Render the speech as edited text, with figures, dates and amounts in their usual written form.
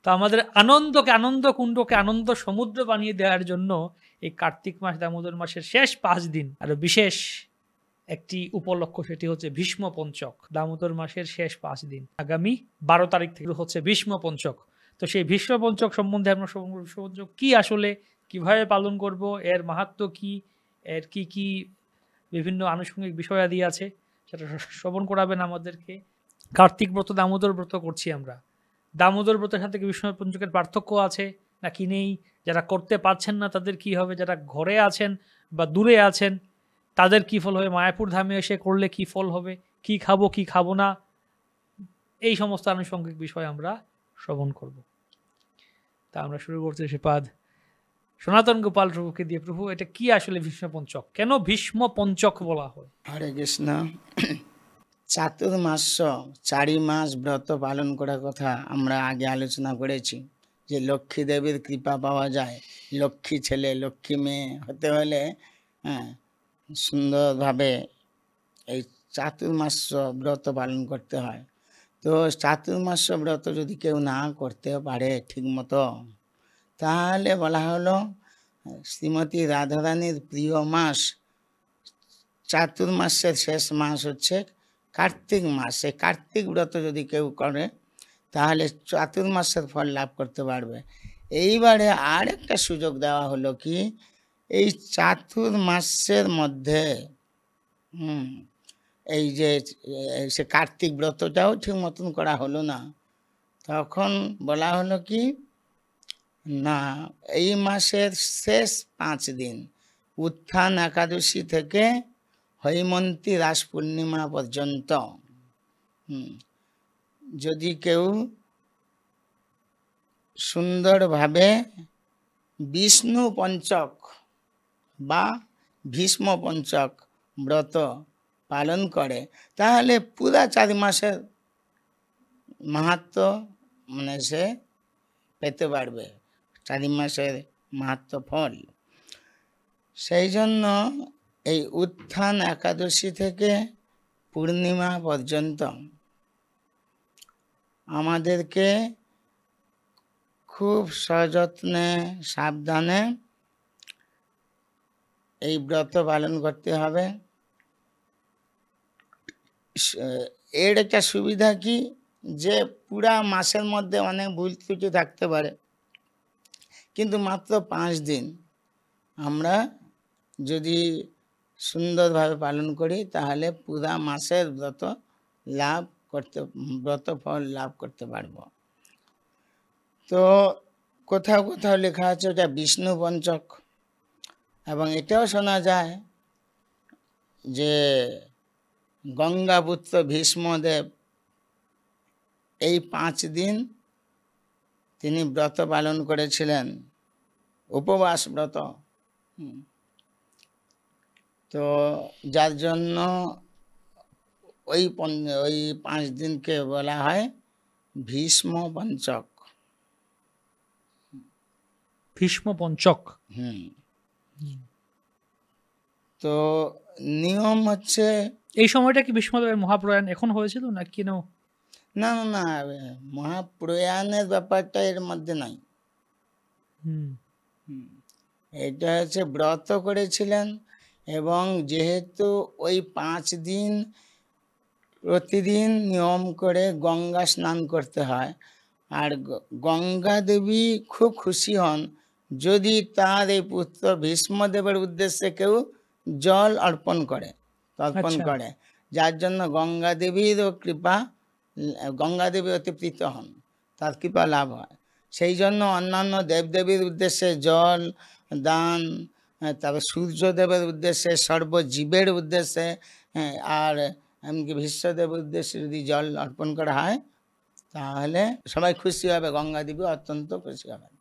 তো আমাদের আনন্দকে, আনন্দ কুণ্ডকে আনন্দ সমুদ্র বানিয়ে দেওয়ার জন্য এই কার্তিক মাস, দামোদর মাসের শেষ 5 দিন আরো বিশেষ একটি উপলক্ষ, সেটি হচ্ছে ভীষ্ম পঞ্চক। দামোদর মাসের শেষ 5 দিন, আগামী 12 তারিখ থেকে হচ্ছে ভীষ্ম পঞ্চক। তো সেই ভীষ্ম পঞ্চক সম্বন্ধে আমরা ভীষ্ম পঞ্চক কি আসলে, কিভাবে পালন করব, এর মাহাত্ম্য কি, এর কি কি বিভিন্ন আনুষঙ্গিক বিষয়াদি আছে, সেটা শ্রবণ করাবেন আমাদেরকে। কার্তিক ব্রত, দামোদর ব্রত করছি আমরা। দামোদর ব্রতের সাথে কি ভীষ্ম পঞ্চকের পার্থক্য আছে নাকি নেই? যারা করতে পারছেন না তাদের কি হবে? যারা ঘরে আছেন বা দূরে আছেন তাদের কি ফল হবে? মায়াপুর ধামে এসে করলে কি ফল হবে? কি খাবো কি খাবো না, এই সমস্ত আনুষঙ্গিক বিষয় আমরা শ্রবণ করব। তা আমরা শুরু করছি শ্রীপাদ সনাতন গোপাল প্রভুকে দিয়ে। প্রভু, এটা কি আসলে ভীষ্ম পঞ্চক? কেন ভীষ্ম পঞ্চক বলা হয়? হরে কৃষ্ণ। চাতুর্মাস 4 মাস ব্রত পালন করার কথা আমরা আগে আলোচনা করেছি, যে লক্ষ্মী দেবীর কৃপা পাওয়া যায়। লক্ষ্মী ছেলে লক্ষ্মী মেয়ে হতে হলে সুন্দরভাবে এই চাতুর্মাস ব্রত পালন করতে হয়। তো চাতুর্মাস ব্রত যদি কেউ না করতে পারে ঠিক মতো, তাহলে বলা হলো শ্রীমতী রাধারানীর প্রিয় মাস, চাতুর্মাসের শেষ মাস হচ্ছে কার্তিক মাস। এই কার্তিক ব্রত যদি কেউ করে তাহলে চাতুর্মাসের ফল লাভ করতে পারবে। এইবারে আর একটা সুযোগ দেওয়া হলো কি, এই চাতুর্মাসের মধ্যে এই যে সে কার্তিক ব্রতটাও ঠিক মতন করা হলো না, তখন বলা হলো কি না, এই মাসের শেষ 5 দিন উত্থান একাদশী থেকে হৈমন্তী রাস পূর্ণিমা পর্যন্ত যদি কেউ সুন্দরভাবে বিষ্ণু পঞ্চক বা ভীষ্ম পঞ্চক ব্রত পালন করে, তাহলে পুরা 4 মাসের মাহাত্ম্য মানে সে পেতে পারবে, 4 মাসের মাহাত্ম্য ফল। সেই জন্য এই উত্থান একাদশী থেকে পূর্ণিমা পর্যন্ত আমাদেরকে খুব সযত্নে সাবধানে এই ব্রত পালন করতে হবে। এর একটা সুবিধা কি, যে পুরা মাসের মধ্যে অনেক ভুল ত্রুটি থাকতে পারে, কিন্তু মাত্র 5 দিন আমরা যদি সুন্দরভাবে পালন করি তাহলে পুরা মাসের ব্রত ফল লাভ করতে পারব। তো কোথাও কোথাও লেখা আছে এটা বিষ্ণু পঞ্চক, এবং এটাও শোনা যায় যে গঙ্গাপুত্র ভীষ্মদেব এই 5 দিন তিনি ব্রত পালন করেছিলেন, উপবাস ব্রত। তো যার জন্য ওই 5 দিনকে বলা হয় ভীষ্ম পঞ্চক। ভীষ্ম পঞ্চক। তো নিয়ম হচ্ছে, এই সময়টা কি ভীষ্মদেবের মহাপ্রয়াণ এখন হয়েছিল না কি? না না না, মহাপ্রয়াণের ব্যাপারটা এর মধ্যে নাই। এটা হচ্ছে ব্রত করেছিলেন, এবং যেহেতু ওই 5 দিন প্রতিদিন নিয়ম করে গঙ্গা স্নান করতে হয়, আর গঙ্গা দেবী খুব খুশি হন যদি তার এই পুত্র ভীষ্মদেবের উদ্দেশ্যে কেউ জল অর্পণ করে, তর্পণ করে, যার জন্য গঙ্গা দেবীরও কৃপা, গঙ্গা দেবী অতি প্রীত হন, তার কৃপা লাভ হয়। সেই জন্য অন্যান্য দেবদেবীর উদ্দেশ্যে জল দান, তারপর সূর্যদেবের উদ্দেশ্যে, সর্বজীবের উদ্দেশ্যে, আর এমনকি ভীষ্মদেবের উদ্দেশ্যে যদি জল অর্পণ করা হয় তাহলে সবাই খুশি হবে, গঙ্গা দেবী অত্যন্ত খুশি হবেন।